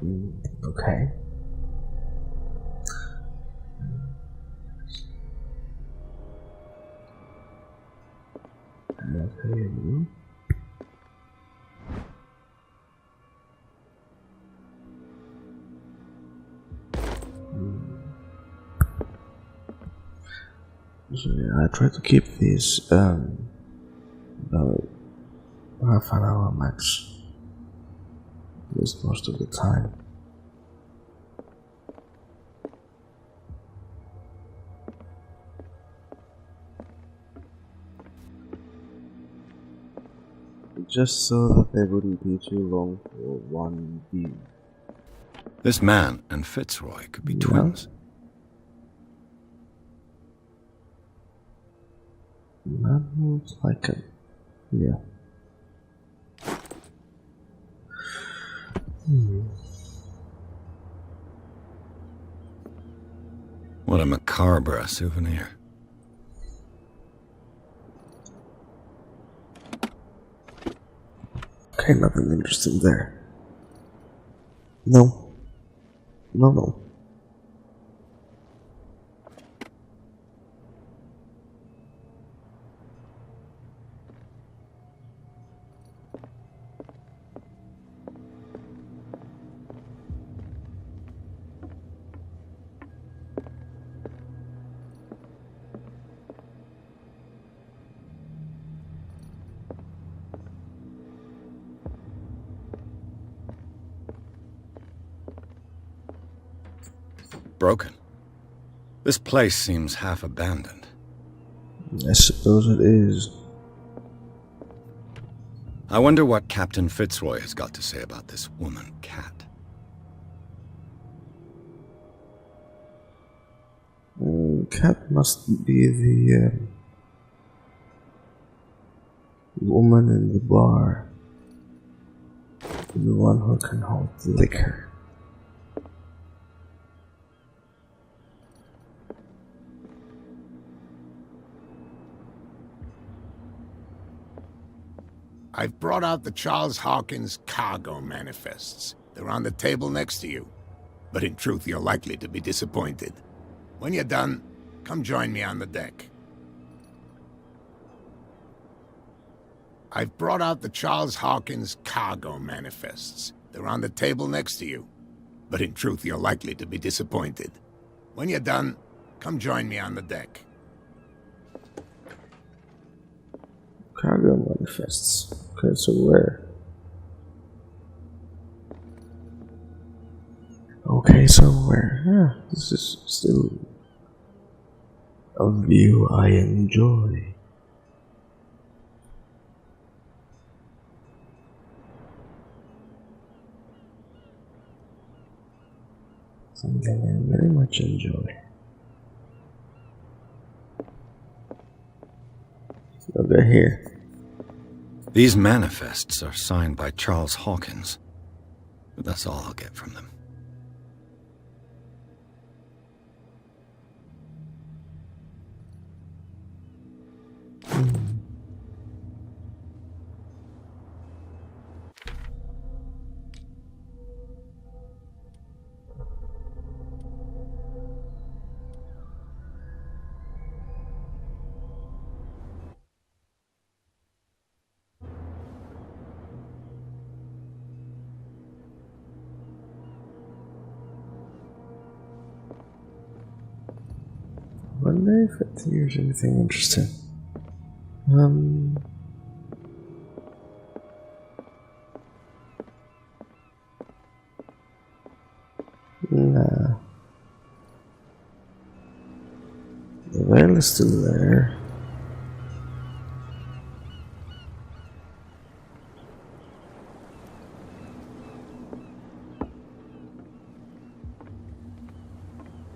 Okay. Okay. So yeah, I try to keep these about half an hour max. At least most of the time. Just so that they wouldn't be too long for one view. This man and Fitzroy could be twins. That looks like it. Yeah. What a macabre souvenir. Okay, nothing interesting there. No. No. Broken. This place seems half abandoned. I suppose it is. I wonder what Captain Fitzroy has got to say about this woman, Cat. Cat must be the woman in the bar. The one who can hold the liquor. I've brought out the Charles Hawkins cargo manifests. They're on the table next to you. But in truth, you're likely to be disappointed. When you're done, come join me on the deck. I've brought out the Charles Hawkins cargo manifests. They're on the table next to you. But in truth, you're likely to be disappointed. When you're done, come join me on the deck. Cargo manifests. Okay, so where? Okay, so where? Yeah, this is still a view I enjoy. Something I very much enjoy. So they're here. These manifests are signed by Charles Hawkins. But that's all I'll get from them. Wonder if it hears anything interesting. Nah. The veil is still there.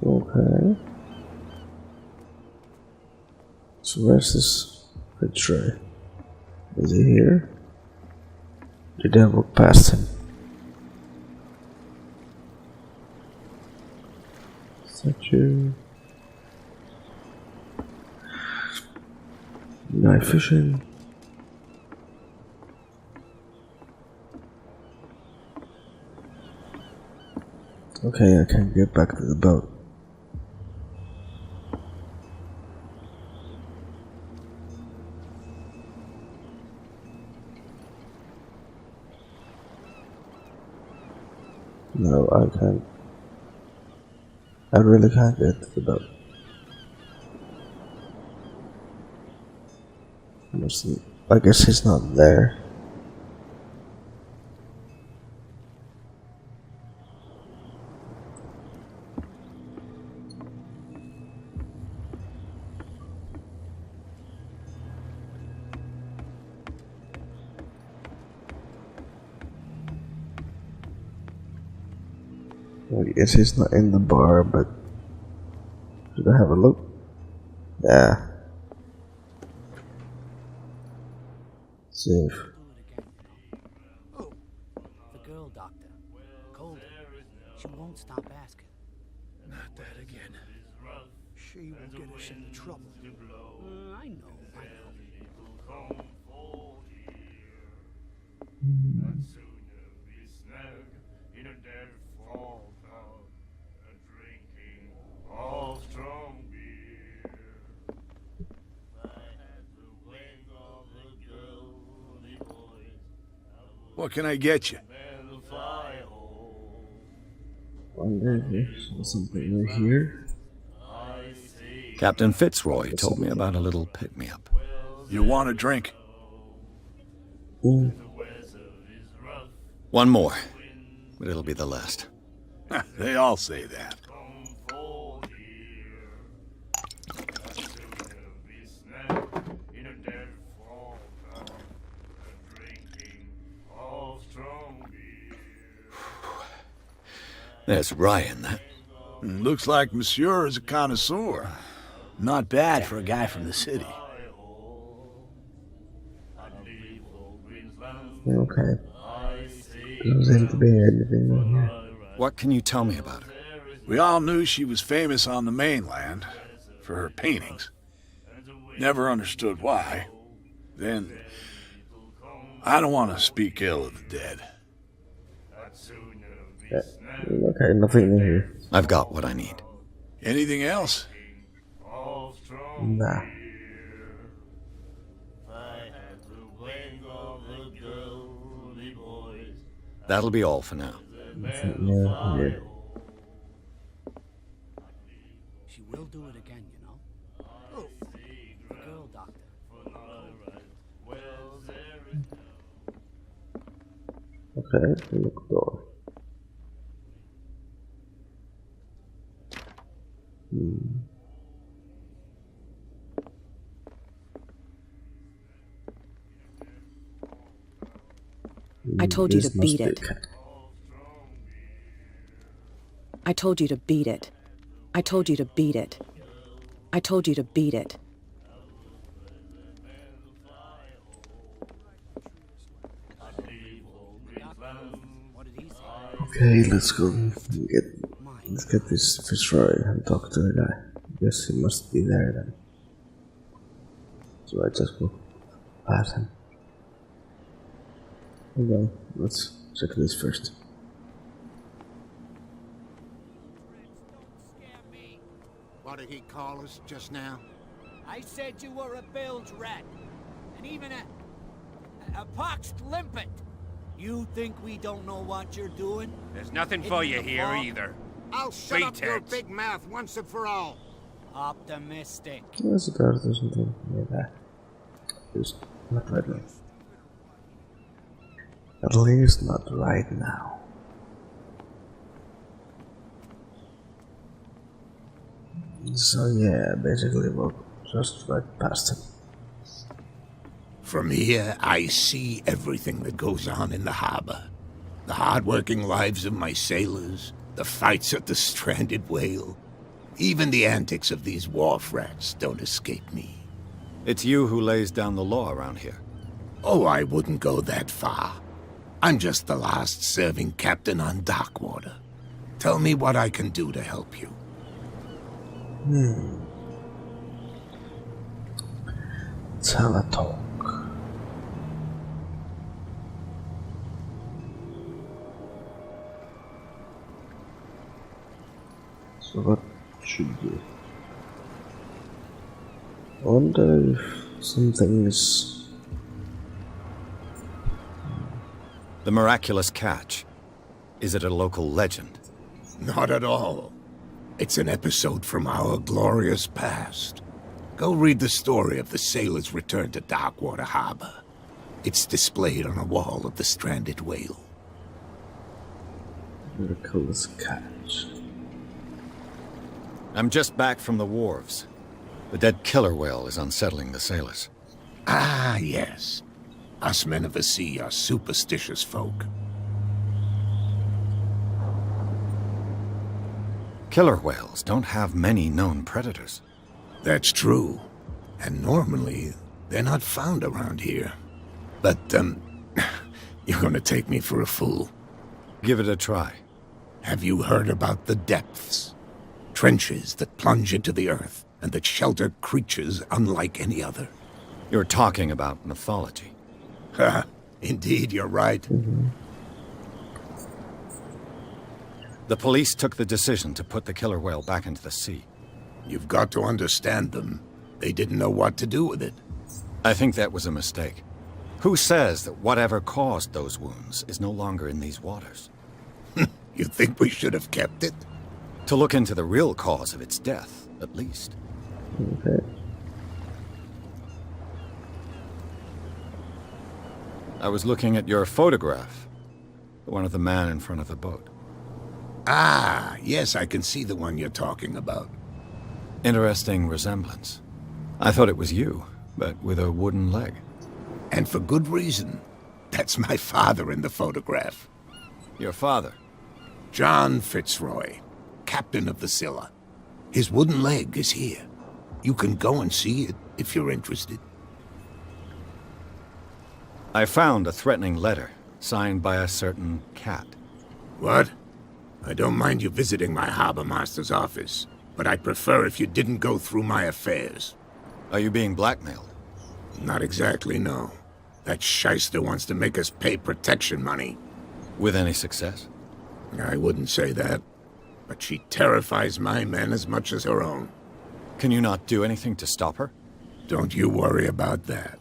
Okay. So where's this Fitzroy? Is he here? Did I walk past him? Statue. Night fishing. Okay, I can get back to the boat. No, I can't. I really can't get to the boat. I guess he's not there. I guess he's not in the bar, but should I have a look? Yeah. Safe. Oh, the girl doctor. Cold. She won't stop asking. Not that again. She will get us into trouble. I know. What can I get you? Wonder if there's something new here. Captain Fitzroy told me about a little pick-me-up. You want a drink? Mm. One more, but it'll be the last. They all say that. There's rye in that. Looks like Monsieur is a connoisseur. Not bad for a guy from the city. Okay. Doesn't seem to be anything in here. What can you tell me about her? We all knew she was famous on the mainland for her paintings. Never understood why. Then, I don't want to speak ill of the dead. Yeah. Okay, nothing in here. I've got what I need. Anything else? Nah. That'll be all for now. Nothing new here. She will do it again, you know. Oh, the girl doctor. Okay, look door. I told you to This must beat be it. I told you to beat it. I told you to beat it. I told you to beat it. What did he say? Okay, let's go let's get this Fitzroy and talk to the guy. Guess he must be there then. So I just go past him. Okay, let's check this first. What did he call us just now? I said you were a bilge rat, and even a poxed limpet. You think we don't know what you're doing? There's nothing for you here either. I'll shut up your Beat it. big mouth once and for all. Optimistic. There's a guard or something near that. Just not right now. At least not right now. So yeah, basically we'll just right past him. From here, I see everything that goes on in the harbor. The hard-working lives of my sailors, the fights at the stranded whale. Even the antics of these wharf rats don't escape me. It's you who lays down the law around here. Oh, I wouldn't go that far. I'm just the last serving captain on Darkwater. Tell me what I can do to help you. Let's have a talk. So what should do? I wonder if something is... The miraculous catch. Is it a local legend? Not at all. It's an episode from our glorious past. Go read the story of the sailor's return to Darkwater Harbor. It's displayed on a wall of the stranded whale. Miraculous catch. I'm just back from the wharves. The dead killer whale is unsettling the sailors. Ah, yes. Us men of the sea are superstitious folk. Killer whales don't have many known predators. That's true. And normally, they're not found around here. But, you're gonna take me for a fool. Give it a try. Have you heard about the depths? Trenches that plunge into the earth and that shelter creatures unlike any other. You're talking about mythology. Ha! Indeed, you're right. The police took the decision to put the killer whale back into the sea. You've got to understand them. They didn't know what to do with it. I think that was a mistake. Who says that whatever caused those wounds is no longer in these waters? You think we should have kept it? To look into the real cause of its death, at least. Okay. I was looking at your photograph. The one of the man in front of the boat. Ah, yes, I can see the one you're talking about. Interesting resemblance. I thought it was you, but with a wooden leg. And for good reason. That's my father in the photograph. Your father? John Fitzroy, captain of the Scylla. His wooden leg is here. You can go and see it if you're interested. I found a threatening letter, signed by a certain cat. What? I don't mind you visiting my harbor master's office, but I'd prefer if you didn't go through my affairs. Are you being blackmailed? Not exactly, no. That shyster wants to make us pay protection money. With any success? I wouldn't say that, but she terrifies my men as much as her own. Can you not do anything to stop her? Don't you worry about that.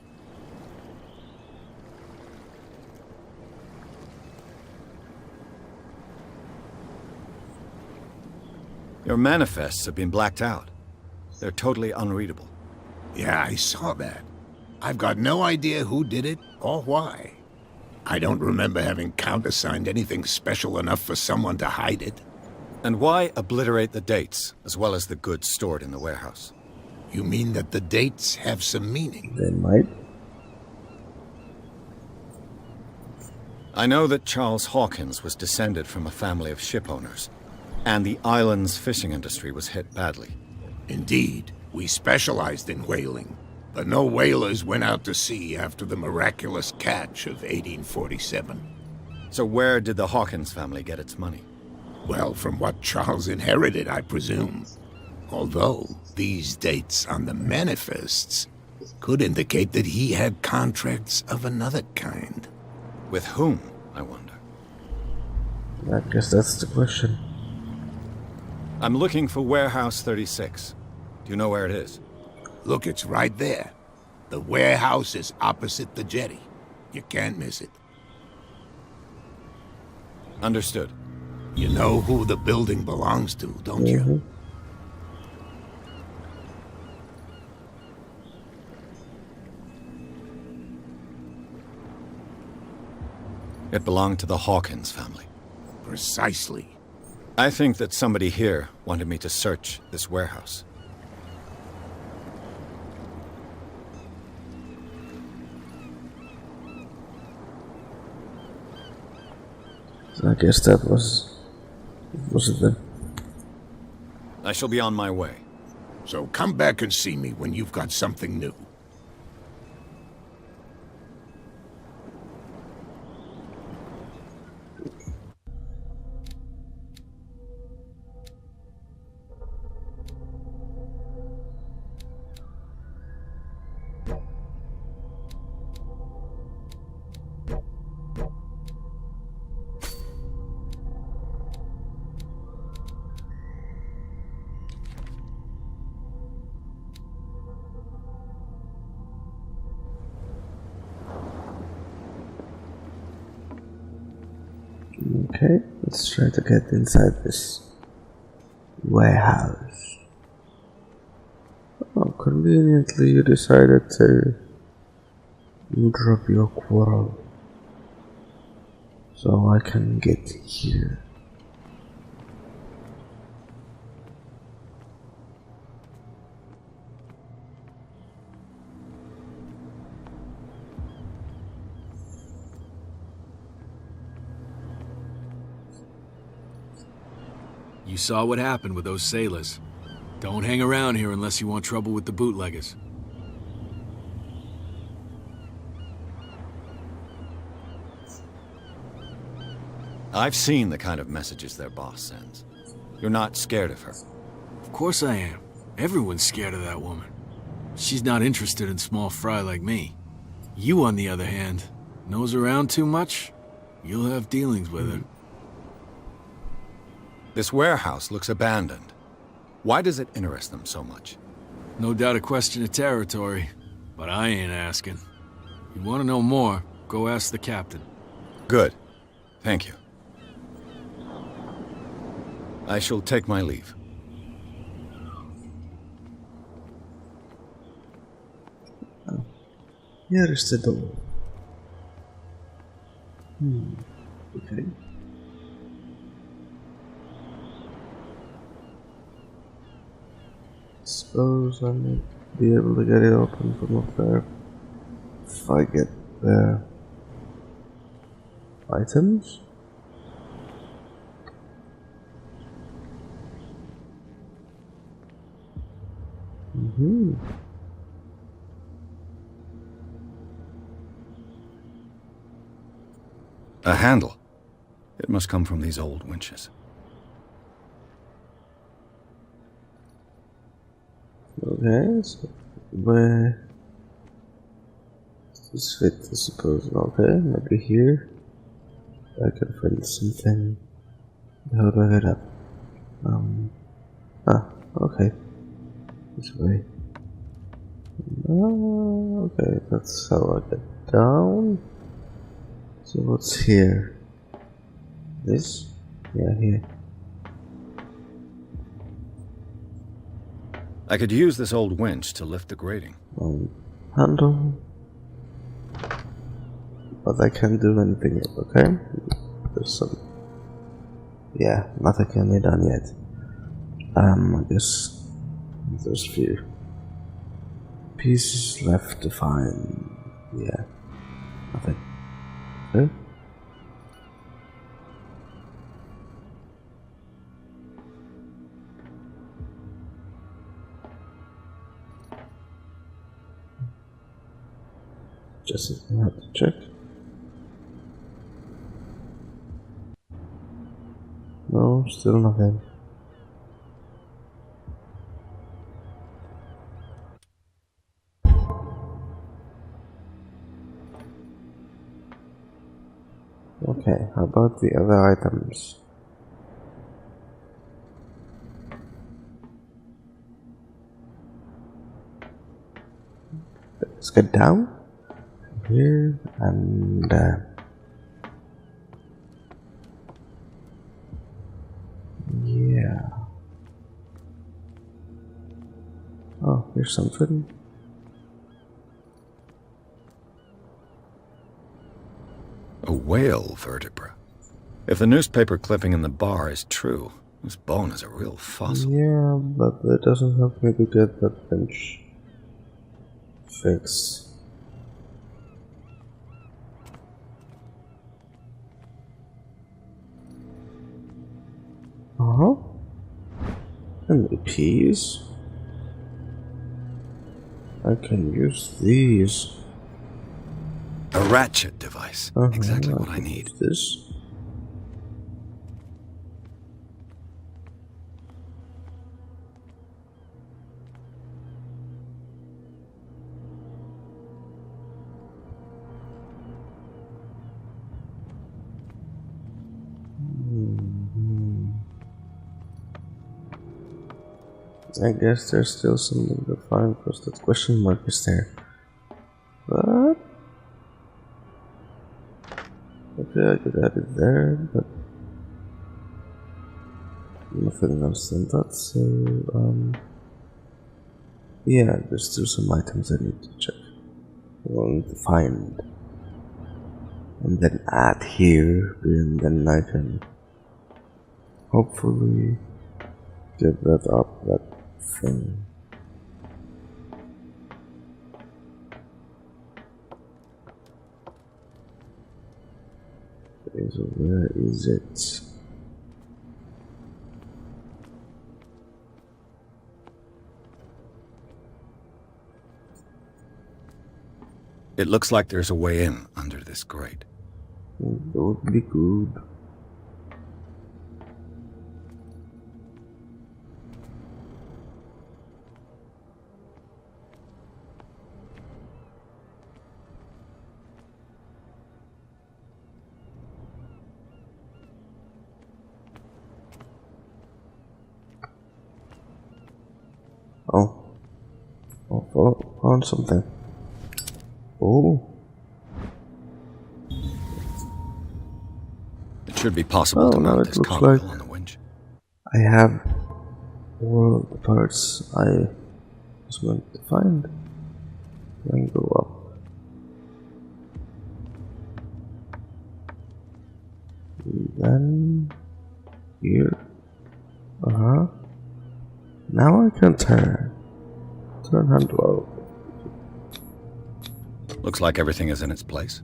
Your manifests have been blacked out. They're totally unreadable. Yeah, I saw that. I've got no idea who did it or why. I don't remember having countersigned anything special enough for someone to hide it. And why obliterate the dates, as well as the goods stored in the warehouse? You mean that the dates have some meaning? They might. I know that Charles Hawkins was descended from a family of ship owners, and the island's fishing industry was hit badly. Indeed, we specialized in whaling, but no whalers went out to sea after the miraculous catch of 1847. So where did the Hawkins family get its money? Well, from what Charles inherited, I presume. Although, these dates on the manifests could indicate that he had contracts of another kind. With whom, I wonder? I guess that's the question. I'm looking for Warehouse 36. Do you know where it is? Look, it's right there. The warehouse is opposite the jetty. You can't miss it. Understood. You know who the building belongs to, don't you? It belonged to the Hawkins family. Precisely. I think that somebody here wanted me to search this warehouse. So I guess that was it then. I shall be on my way. So come back and see me when you've got something new. Okay, let's try to get inside this warehouse. Oh, conveniently you decided to drop your quarrel so I can get here. You saw what happened with those sailors. Don't hang around here unless you want trouble with the bootleggers. I've seen the kind of messages their boss sends. You're not scared of her. Of course I am. Everyone's scared of that woman. She's not interested in small fry like me. You, on the other hand, nose around too much, you'll have dealings with her. This warehouse looks abandoned. Why does it interest them so much? No doubt a question of territory, but I ain't asking. You want to know more, go ask the captain. Good. Thank you. I shall take my leave. Here is the door. Okay. Suppose I might be able to get it open from up there if I get the items. A handle. It must come from these old winches. Okay, so where does this fit, I suppose? Okay, maybe here I can find something. How do I get up? Okay. This way. Okay, that's how I get down. So what's here? This? Yeah, here. I could use this old winch to lift the grating. Handle. But I can't do anything yet, okay? There's some... Yeah, nothing can be done yet. I guess there's few pieces left to find. Yeah, nothing. Okay. Just have to check. No, still nothing. Okay, how about the other items? Let's get down here and yeah. Oh, here's something. A whale vertebra. If the newspaper clipping in the bar is true, this bone is a real fossil. Yeah, but it doesn't help me to get that bench fixed. And the peas. I can use these. A ratchet device. Exactly what I need. This. I guess there's still something to find because that question mark is there. But okay, Okay, I could add it there, but nothing else than that, so, yeah, there's still some items I need to check. I need to find. And then add here, and then I can hopefully get that up, that thing. Okay, so where is it? It looks like there's a way in under this grate. That would be good. Oh, found something. Oh. It should be possible to now mount it this looks cogwheel like on the winch. I have all the parts I was meant to find. Then go up. And then here. Now I can turn handle. Looks like everything is in its place.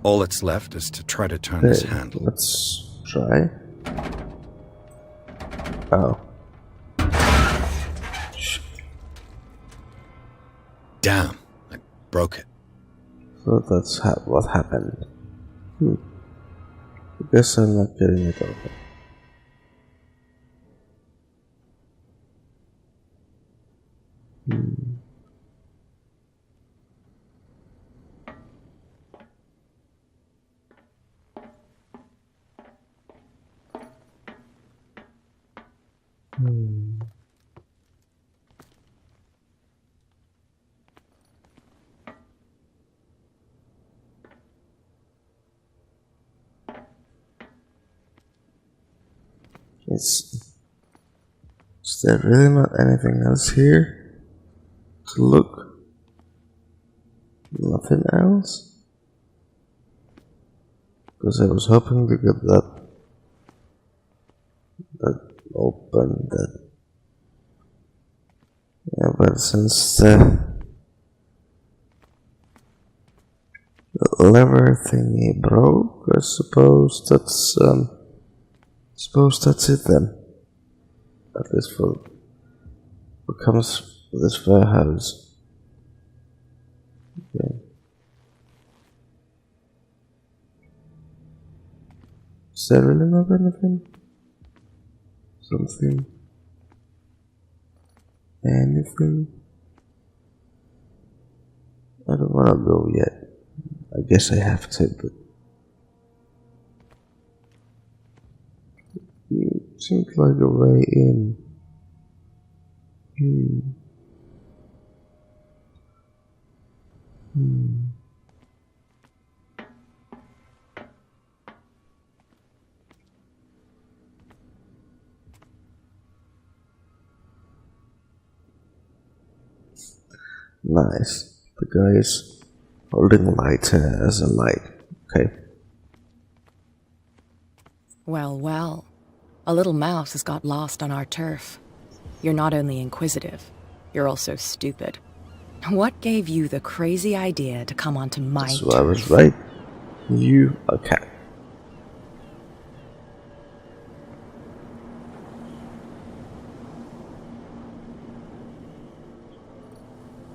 All that's left is to try to turn this handle. Let's try. Oh. Shit. Damn, I broke it. So that's what happened. I guess I'm not getting it open. Is there really not anything else here to look? Nothing else? Because I was hoping to get that open, yeah, but since the lever thingy broke, I suppose that's it then. At least for what comes with this warehouse. Okay. Is there really not anything? Something? Anything? I don't wanna go yet. I guess I have to, but it seems like a way in. Nice. The guy is holding a lighter as a light. Okay. Well, well. A little mouse has got lost on our turf. You're not only inquisitive, you're also stupid. What gave you the crazy idea to come onto my So I was turf? right. You are a cat.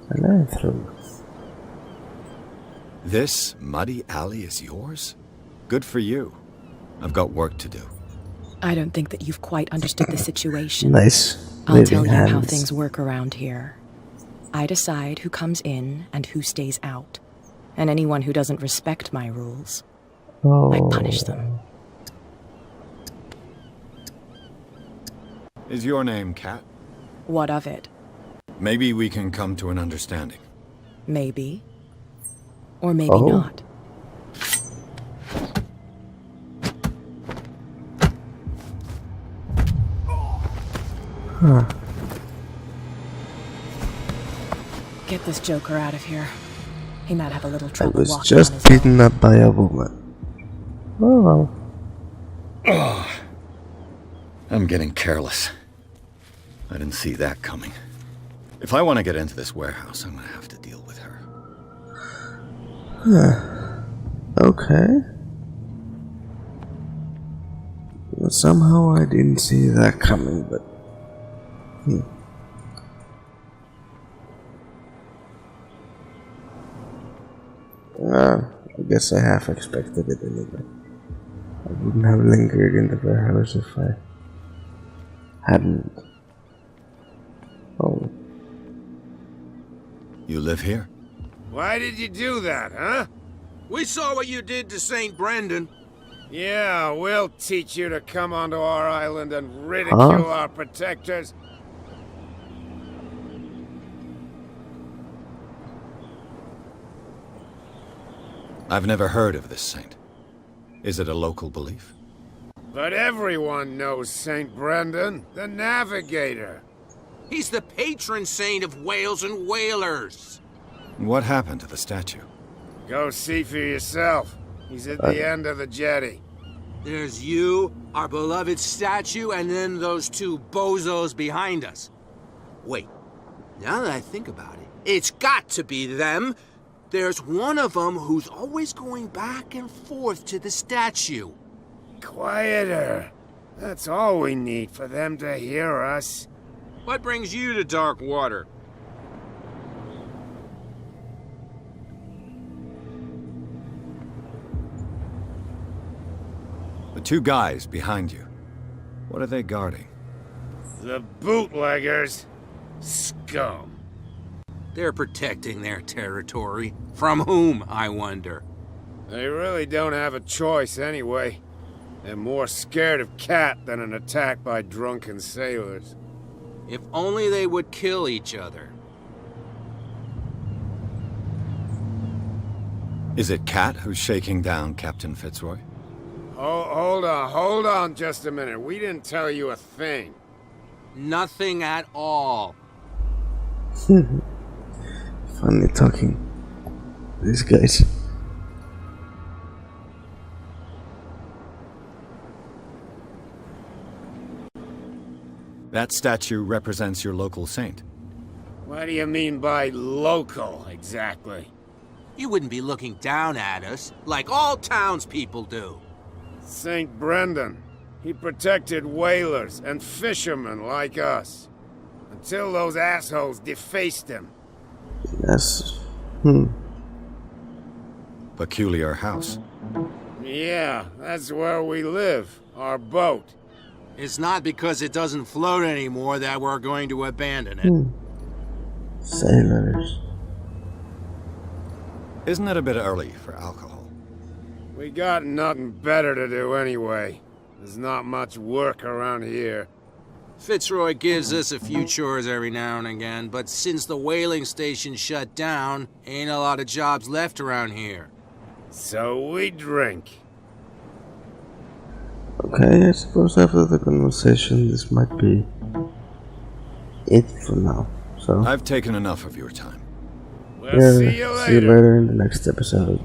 And I threw. This muddy alley is yours? Good for you. I've got work to do. I don't think that you've quite understood the situation. Nice. I'll tell Waving you how hands. things work around here. I decide who comes in and who stays out. And anyone who doesn't respect my rules, I punish them. Is your name Cat? What of it? Maybe we can come to an understanding. Maybe. Or maybe Oh. not. Huh. Get this joker out of here. He might have a little I trouble was walking on just his beaten up by a woman. Oh well. I'm getting careless. I didn't see that coming. If I want to get into this warehouse, I'm gonna have to deal with her. Okay. Well, somehow I didn't see that coming, but... I guess I half expected it anyway. I wouldn't have lingered in the warehouse if I hadn't. Oh. You live here? Why did you do that, huh? We saw what you did to St. Brendan. Yeah, we'll teach you to come onto our island and ridicule our protectors. I've never heard of this saint. Is it a local belief? But everyone knows St. Brendan, the Navigator. He's the patron saint of whales and whalers. What happened to the statue? Go see for yourself. He's at the end of the jetty. There's you, our beloved statue, and then those two bozos behind us. Wait, now that I think about it, it's got to be them. There's one of them who's always going back and forth to the statue. Quieter. That's all we need for them to hear us. What brings you to Darkwater? The two guys behind you. What are they guarding? The bootleggers. Scum. They're protecting their territory. From whom, I wonder? They really don't have a choice anyway. They're more scared of Cat than an attack by drunken sailors. If only they would kill each other. Is it Cat who's shaking down Captain Fitzroy? Hold on just a minute. We didn't tell you a thing. Nothing at all. Funny talking. These guys. That statue represents your local saint. What do you mean by local, exactly? You wouldn't be looking down at us, like all townspeople do. St. Brendan. He protected whalers and fishermen like us. Until those assholes defaced him. Yes. Peculiar house. Yeah, that's where we live. Our boat. It's not because it doesn't float anymore that we're going to abandon it. Sailors. Isn't it a bit early for alcohol? We got nothing better to do anyway. There's not much work around here. Fitzroy gives us a few chores every now and again, but since the whaling station shut down, ain't a lot of jobs left around here. So we drink. Okay, I suppose after the conversation, this might be it for now. So I've taken enough of your time. We'll see you see you later. later in the next episode.